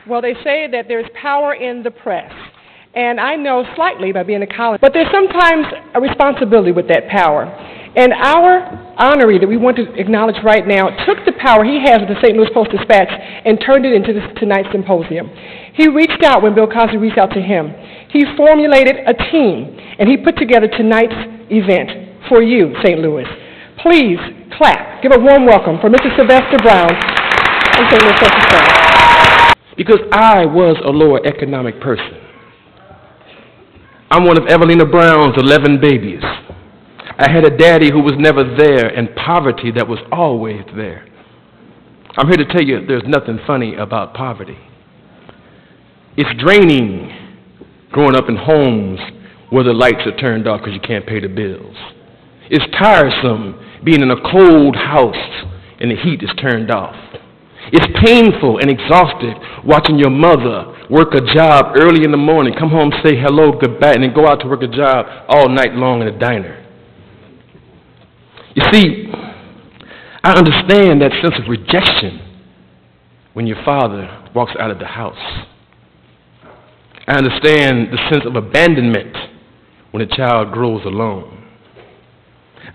Well, they say that there's power in the press. And I know slightly by being a college, but there's sometimes a responsibility with that power. And our honoree that we want to acknowledge right now took the power he has with the St. Louis Post-Dispatch and turned it into tonight's symposium. He reached out when Bill Cosby reached out to him. He formulated a team, and he put together tonight's event for you, St. Louis. Please clap. Give a warm welcome for Mr. Sylvester Brown and St. Louis Post-Dispatch. Because I was a lower economic person. I'm one of Evelina Brown's 11 babies. I had a daddy who was never there and poverty that was always there. I'm here to tell you there's nothing funny about poverty. It's draining growing up in homes where the lights are turned off because you can't pay the bills. It's tiresome being in a cold house and the heat is turned off. It's painful and exhausted watching your mother work a job early in the morning, come home, say hello, goodbye, and then go out to work a job all night long in a diner. You see, I understand that sense of rejection when your father walks out of the house. I understand the sense of abandonment when a child grows alone.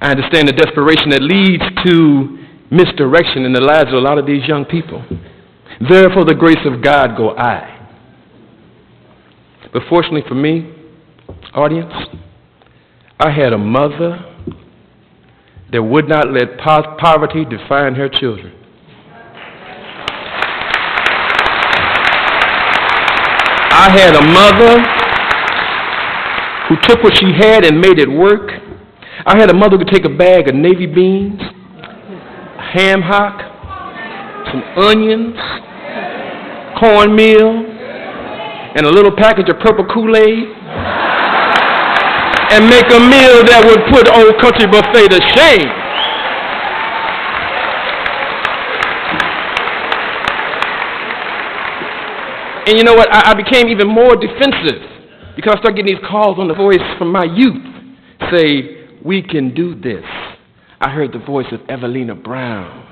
I understand the desperation that leads to misdirection in the lives of a lot of these young people. There, for the grace of God, go I. But fortunately for me, audience, I had a mother that would not let poverty define her children. I had a mother who took what she had and made it work. I had a mother who could take a bag of navy beans, ham hock, some onions, cornmeal, and a little package of purple Kool-Aid, and make a meal that would put Old Country Buffet to shame. And you know what? I became even more defensive because I started getting these calls on the voice from my youth. Say, we can do this. I heard the voice of Evelina Brown.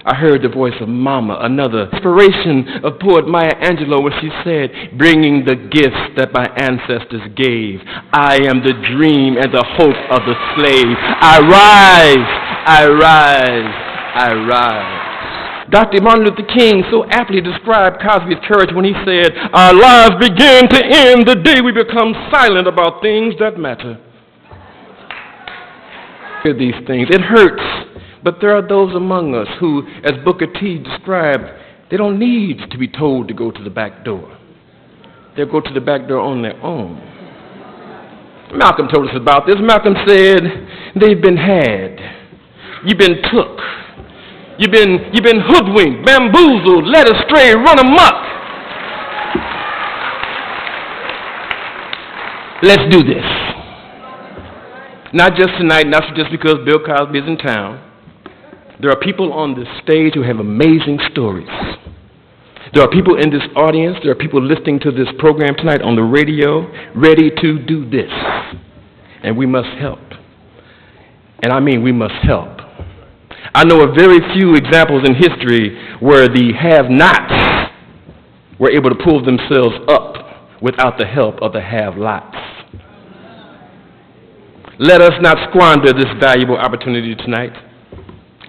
I heard the voice of Mama, another inspiration of poet Maya Angelou, where she said, bringing the gifts that my ancestors gave. I am the dream and the hope of the slave. I rise, I rise, I rise. Dr. Martin Luther King so aptly described Cosby's courage when he said, our lives begin to end the day we become silent about things that matter. Hear these things. It hurts. But there are those among us who, as Booker T described, they don't need to be told to go to the back door. They'll go to the back door on their own. Malcolm told us about this. Malcolm said, they've been had. You've been took. You've been hoodwinked, bamboozled, led astray, run amok. Let's do this. Not just tonight, not just because Bill Cosby is in town. There are people on this stage who have amazing stories. There are people in this audience, there are people listening to this program tonight on the radio, ready to do this. And we must help. And I mean we must help. I know of very few examples in history where the have-nots were able to pull themselves up without the help of the have-lots. Let us not squander this valuable opportunity tonight.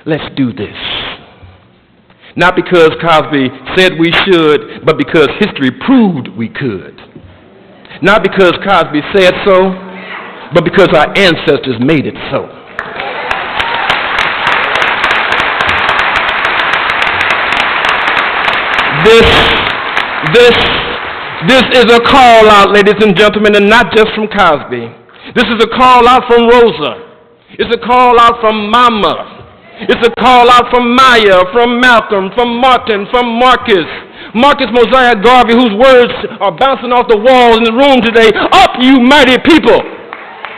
Let's do this. Not because Cosby said we should, but because history proved we could. Not because Cosby said so, but because our ancestors made it so. This is a call out, ladies and gentlemen, and not just from Cosby. This is a call out from Rosa. It's a call out from Mama. It's a call out from Maya, from Malcolm, from Martin, from Marcus Mosiah Garvey, whose words are bouncing off the walls in the room today. Up, you mighty people!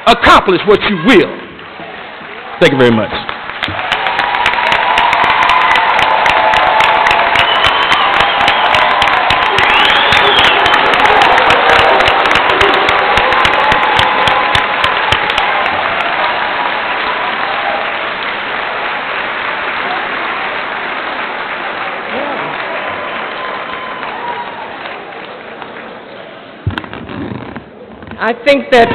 Accomplish what you will. Thank you very much. I think that,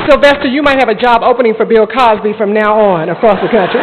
Sylvester, you might have a job opening for Bill Cosby from now on across the country.